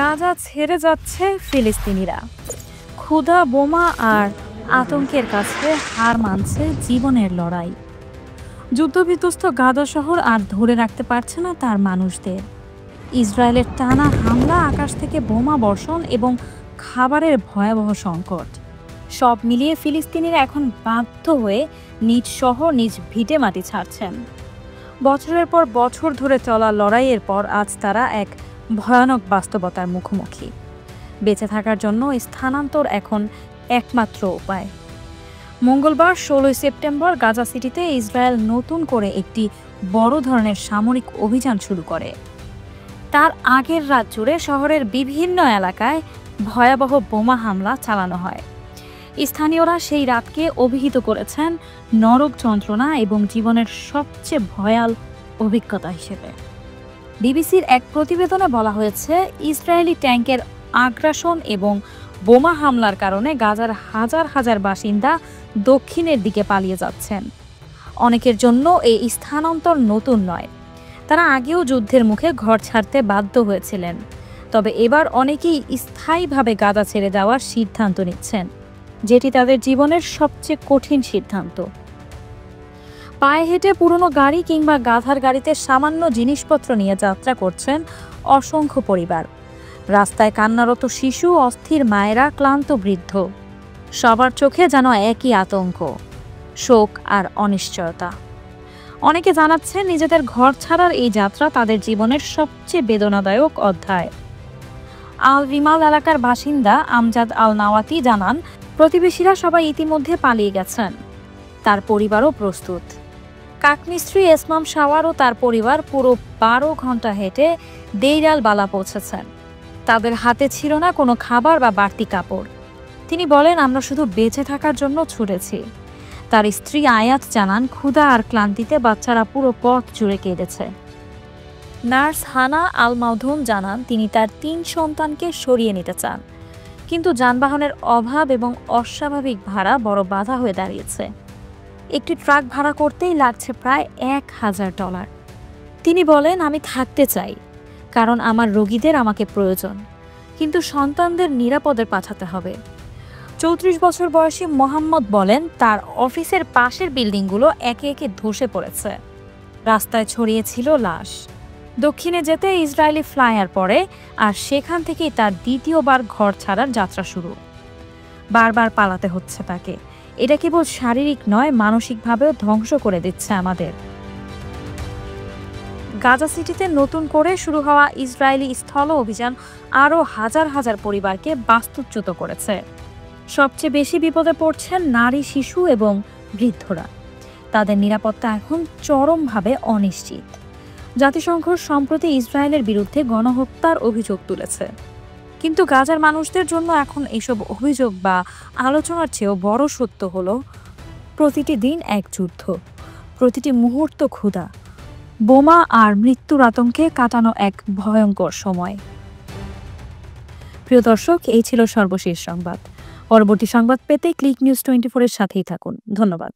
গাজা ছেড়ে যাচ্ছে ফিলিস্তিনিরা। ক্ষুধা, বোমা আর আতঙ্কের কাছে হার মানছে জীবনের লড়াই। যুদ্ধবিধ্বস্ত গাজা শহর আর ধরে রাখতে পারছে না তার মানুষদের। ইসরায়েলের টানা হামলা, আকাশ থেকে বোমা বর্ষণ এবং খাবারের ভয়াবহ সংকট, সব মিলিয়ে ফিলিস্তিনিরা এখন বাধ্য হয়ে নিজ শহর, নিজ ভিটে মাটি ছাড়ছেন। বছরের পর বছর ধরে চলা লড়াইয়ের পর আজ তারা এক ভয়ানক বাস্তবতার মুখোমুখি। বেঁচে থাকার জন্য স্থানান্তর এখন একমাত্র উপায়। মঙ্গলবার 16 সেপ্টেম্বর গাজা সিটিতে ইসরায়েল নতুন করে একটি বড় ধরনের সামরিক অভিযান শুরু করে। তার আগের রাত জুড়ে শহরের বিভিন্ন এলাকায় ভয়াবহ বোমা হামলা চালানো হয়। স্থানীয়রা সেই রাতকে অভিহিত করেছেন নরক যন্ত্রণা এবং জীবনের সবচেয়ে ভয়াল অভিজ্ঞতা হিসেবে। বিবিসির এক প্রতিবেদনে বলা হয়েছে, ইসরায়েলি ট্যাঙ্কের আগ্রাসন এবং বোমা হামলার কারণে গাজার হাজার হাজার বাসিন্দা দক্ষিণের দিকে পালিয়ে যাচ্ছেন। অনেকের জন্য এই স্থানান্তর নতুন নয়, তারা আগেও যুদ্ধের মুখে ঘর ছাড়তে বাধ্য হয়েছিলেন। তবে এবার অনেকেই স্থায়ীভাবে গাজা ছেড়ে যাওয়ার সিদ্ধান্ত নিচ্ছেন, যেটি তাদের জীবনের সবচেয়ে কঠিন সিদ্ধান্ত। পায়ে হেঁটে পুরনো গাড়ি কিংবা গাধার গাড়িতে সামান্য জিনিসপত্র নিয়ে যাত্রা করছেন অসংখ্য পরিবার। রাস্তায় কান্নারত শিশু, অস্থির মায়েরা, ক্লান্ত বৃদ্ধ, সবার চোখে যেন একই আতঙ্ক, শোক আর অনিশ্চয়তা। অনেকে জানাচ্ছেন নিজেদের ঘর ছাড়ার এই যাত্রা তাদের জীবনের সবচেয়ে বেদনাদায়ক অধ্যায়। আল রিমাল এলাকার বাসিন্দা আমজাদ আল নাওয়াতি জানান, প্রতিবেশীরা সবাই ইতিমধ্যে পালিয়ে গেছেন, তার পরিবারও প্রস্তুত। কাঠমিস্ত্রি এসমাম শাওয়ার ও তার পরিবার পুরো 12 ঘন্টা হেঁটে দেইর আল বালা পৌঁছেছেন। তাদের হাতে ছিল না কোনো খাবার বা বাড়তি কাপড়। তিনি বলেন, আমরা শুধু বেঁচে থাকার জন্য ছুটেছি। তার স্ত্রী আয়াত জানান, ক্ষুধা আর ক্লান্তিতে বাচ্চারা পুরো পথ জুড়ে কেঁদেছে। নার্স হানা আল মাউধুম জানান, তিনি তার 3 সন্তানকে সরিয়ে নিতে চান, কিন্তু যানবাহনের অভাব এবং অস্বাভাবিক ভাড়া বড় বাধা হয়ে দাঁড়িয়েছে। একটি ট্রাক ভাড়া করতেই লাগছে প্রায় $1000। তিনি বলেন, আমি থাকতে চাই কারণ আমার রোগীদের আমাকে প্রয়োজন, কিন্তু সন্তানদের নিরাপদে পাঠাতে হবে। 34 বছর বয়সী মোহাম্মদ বলেন, তার অফিসের পাশের বিল্ডিংগুলো একে একে ধসে পড়েছে, রাস্তায় ছড়িয়ে ছিল লাশ। দক্ষিণে যেতে ইসরায়েলি ফ্লাইয়ার পড়ে, আর সেখান থেকেই তার দ্বিতীয়বার ঘর ছাড়ার যাত্রা শুরু। বারবার পালাতে হচ্ছে তাকে। এটা কেবল শারীরিক নয়, মানসিকভাবেও ধ্বংস করে দিচ্ছে আমাদের। গাজা সিটিতে নতুন করে শুরু হওয়া ইসরায়েলি স্থল অভিযান আরও হাজার হাজার পরিবারকে বাস্তুচ্যুত করেছে। সবচেয়ে বেশি বিপদে পড়ছেন নারী, শিশু এবং বৃদ্ধরা। তাদের নিরাপত্তা এখন চরমভাবে অনিশ্চিত। জাতিসংঘ সম্প্রতি ইসরায়েলের বিরুদ্ধে গণহত্যার অভিযোগ তুলেছে, কিন্তু গাজার মানুষদের জন্য এখন এসব অভিযোগ বা আলোচনার চেয়েও বড় সত্য হলো, প্রতিটি দিন এক যুদ্ধ, প্রতিটি মুহূর্ত ক্ষুধা, বোমা আর মৃত্যুর আতঙ্কে কাটানো এক ভয়ঙ্কর সময়। প্রিয় দর্শক, এই ছিল সর্বশেষ সংবাদ। পরবর্তী সংবাদ পেতে ক্লিক নিউজ 24 এর সাথেই থাকুন। ধন্যবাদ।